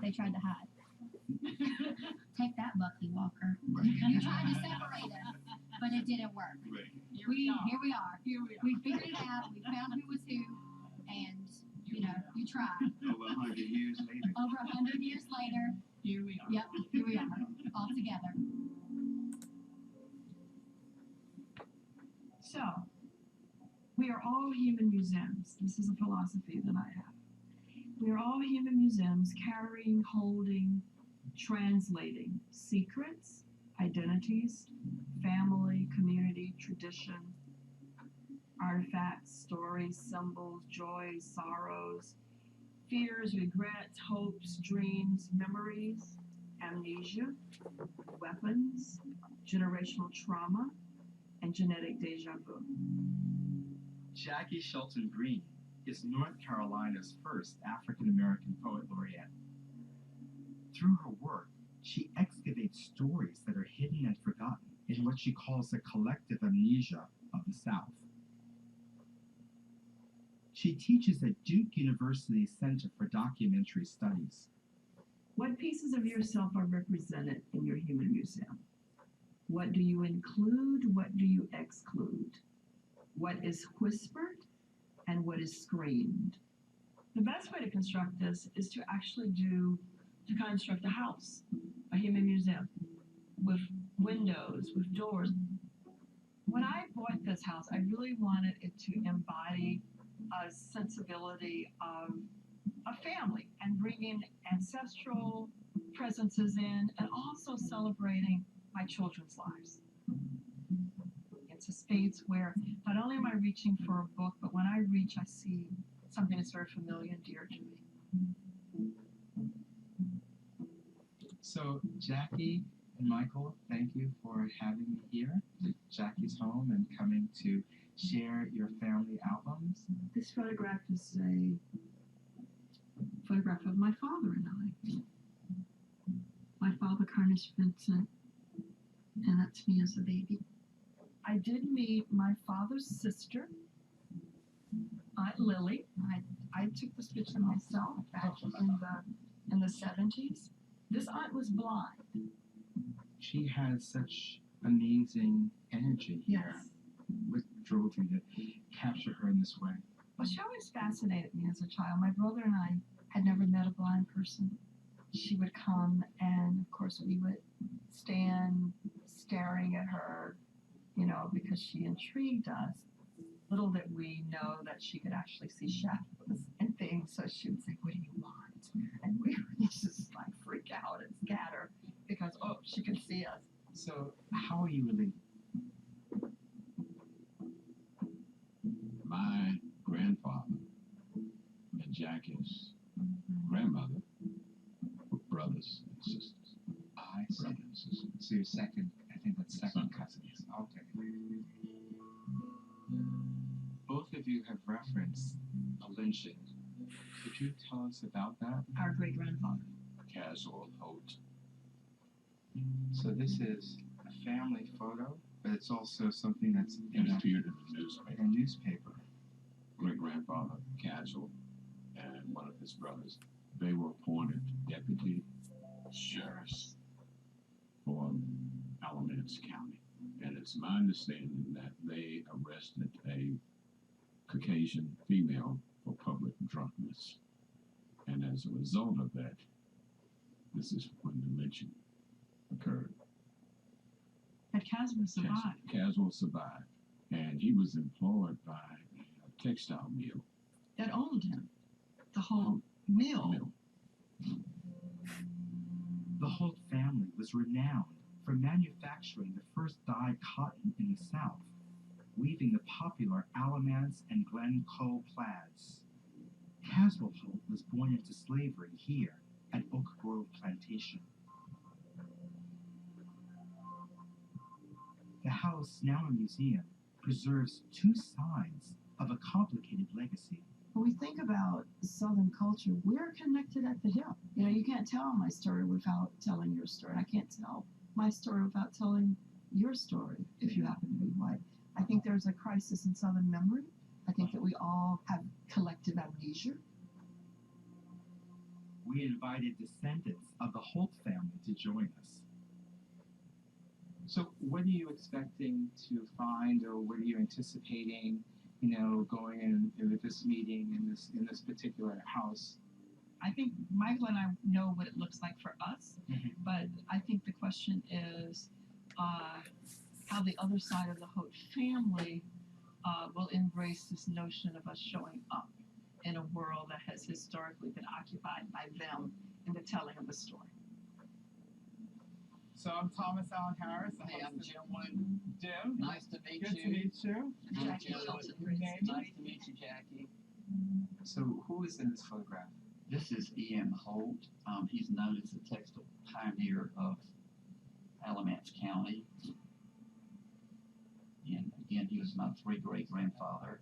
they tried to hide. Take that, Bucky Walker. You tried to separate us, but it didn't work. Right. Here we are. We figured it out. We found who was who, and you tried. Over 100 years later. Over 100 years later. Here we are. Yep, here we are, all together. So, we are all human museums. This is a philosophy that I have. We are all human museums carrying, holding, translating secrets, identities, family, community, tradition, artifacts, stories, symbols, joys, sorrows, fears, regrets, hopes, dreams, memories, amnesia, weapons, generational trauma, and genetic deja vu. Jackie Shelton Green is North Carolina's first African-American poet laureate. Through her work, she excavates stories that are hidden and forgotten in what she calls the collective amnesia of the South. She teaches at Duke University's Center for Documentary Studies. What pieces of yourself are represented in your human museum? What do you include? What do you exclude? What is whispered and what is screamed? The best way to construct this is to actually construct a house, a human museum, with windows, with doors. When I bought this house, I really wanted it to embody a sensibility of a family and bringing ancestral presences in and also celebrating my children's lives. It's a space where not only am I reaching for a book, but when I reach, I see something that's very familiar and dear to me. So, Jackie and Michael, thank you for having me here at Jackie's home and coming to share your family albums. This photograph is a photograph of my father and I. My father, Carnage Vincent, and that's me as a baby. I did meet my father's sister, Aunt Lily. I took this picture myself back in the 70s. This aunt was blind. She had such amazing energy here. Yes. What drove you to capture her in this way? Well, she always fascinated me as a child. My brother and I had never met a blind person. She would come, and of course we would stand staring at her, because she intrigued us. Little did we know that she could actually see shadows and things, so she would say, "What do you want?" And we would just freak out and scatter because, she could see us. So, how are you related? My grandfather and Jackie's grandmother were brothers and sisters. I see. Brothers and sisters. So your second, I think that's second cousins. Okay. Both of you have referenced a lynching. Could you tell us about that? Our great-grandfather. Casual Holt. So this is a family photo, but it's also something that's It appeared in the newspaper. in a newspaper. Great-grandfather, Casual, and one of his brothers, they were appointed deputy sheriffs for Alamance County. And it's my understanding that they arrested a Caucasian female for public drunkenness. And as a result of that, this is when the lynching occurred. But Casper survived. Casual survived. And he was employed by a textile mill. That owned him. The whole mill. The Holt family was renowned for manufacturing the first dyed cotton in the South, weaving the popular Alamance and Glencoe plaids. Caswell Holt was born into slavery here at Oak Grove Plantation. The house, now a museum, preserves two sides of a complicated legacy. When we think about Southern culture, we're connected at the hip. You can't tell my story without telling your story. I can't tell my story without telling your story if you happen to be white. I think there's a crisis in Southern memory. I think that we all have collective amnesia. We we invited descendants of the Holt family to join us. So, what are you expecting to find, or what are you anticipating? Going in with this meeting in this particular house. I think Michael and I know what it looks like for us, but I think the question is how the other side of the Holt family will embrace this notion of us showing up in a world that has historically been occupied by them in the telling of the story. So I'm Thomas Allen Harris. Hey, I'm Jim Wood. Jim. Nice to meet Good you. to meet you. Jackie Nice Wilson. to meet you, Jackie. So who is in this photograph? This is Ian Holt. He's known as the textile pioneer of Alamance County. And again, he was my great-great-grandfather,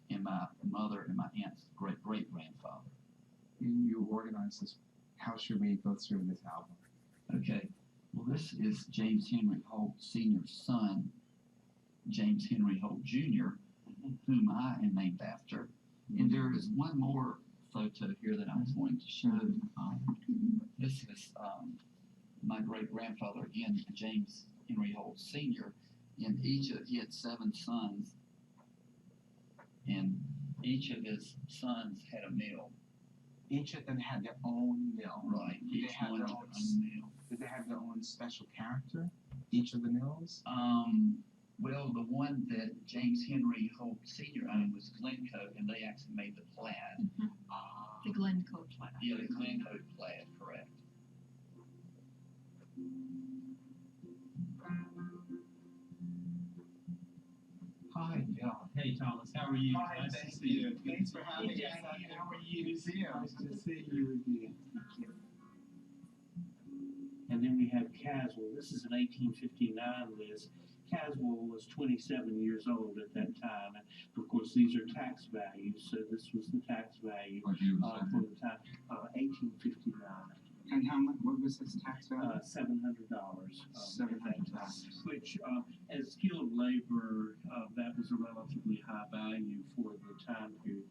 and my mother and my aunt's great-great-grandfather. You organized this. How should we go through this album? Okay. Well, this is James Henry Holt Sr.'s son, James Henry Holt Jr., whom I am named after. And there is one more photo here that I was going to show. This is my great-grandfather, again, James Henry Holt Sr., and he had 7 sons, and each of his sons had a mill. Each of them had their own mill. Right. Did Each they have one their had own? their own mill. Did they have their own special character? Each of the mills. Well, the one that James Henry Holt Sr. owned was Glencoe, and they actually made the plaid. The Glencoe plaid. Yeah, the Glencoe plaid, correct. Hi, Bill. Hey Thomas, how are you? Hi, Nice thank to see you. Thanks for having us at the museum. Nice to see you again. And then we have Caswell. This is an 1859 list. Caswell was 27 years old at that time. And of course, these are tax values. So this was the tax value What year was for the time, 1859. And how much? What was his tax value? $700. $700. Which, as skilled labor, that was a relatively high value for the time period.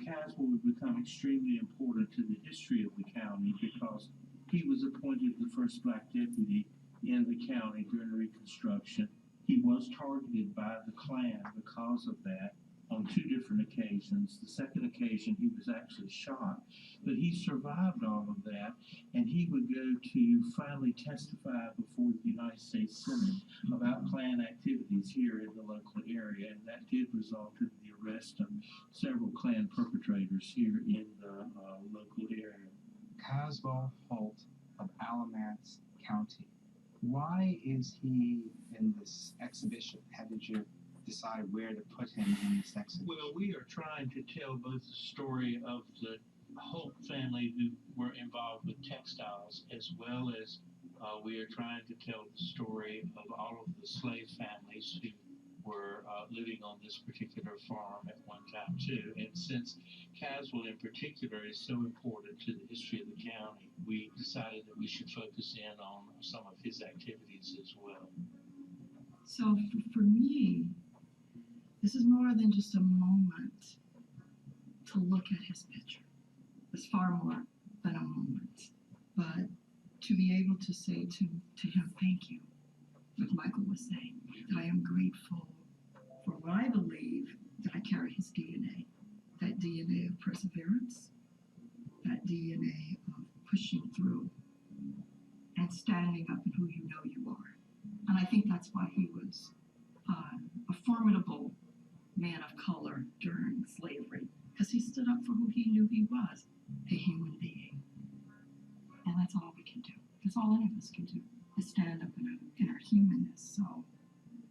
Caswell would become extremely important to the history of the county because he was appointed the first black deputy in the county during Reconstruction. He was targeted by the Klan because of that on 2 different occasions. The second occasion, he was actually shot, but he survived all of that, and he would go to finally testify before the United States Senate about Klan activities here in the local area, and that did result in the arrest of several Klan perpetrators here in the local area. Caswell Holt of Alamance County. Why is he in this exhibition? How did you decide where to put him in this exhibition? Well, we are trying to tell both the story of the Holt family who were involved with textiles, as well as we are trying to tell the story of all of the slave families who were living on this particular farm at one time too. And since Caswell in particular is so important to the history of the county, we decided that we should focus in on some of his activities as well. So for me, this is more than just a moment to look at his picture. It's far more than a moment. But to be able to say to him, thank you, like Michael was saying, that I am grateful for what I believe that I carry his DNA, that DNA of perseverance, that DNA of pushing through and standing up in who you know you are. And I think that's why he was a formidable man of color during slavery, because he stood up for who he knew he was, a human being. And that's all we can do. That's all any of us can do, is stand up in our humanness. So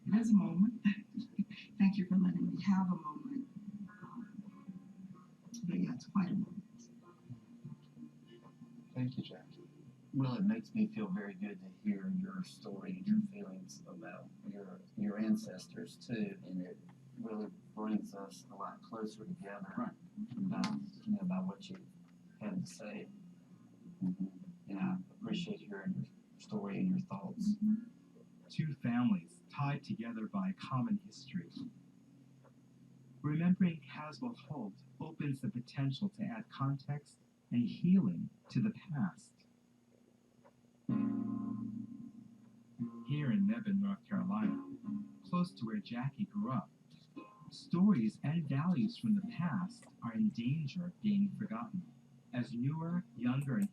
it is a moment. Thank you for letting me have a moment. But yeah, it's quite a moment. Thank you, Jackie. Well, it makes me feel very good to hear your story and your feelings about your ancestors too, and it really brings us a lot closer together. Right. About what you had to say. And I appreciate hearing your story and your thoughts. 2 families tied together by a common history. Remembering Caswell Holt opens the potential to add context and healing to the past. Here in Mebane, North Carolina, close to where Jackie grew up, stories and values from the past are in danger of being forgotten, as newer, younger, and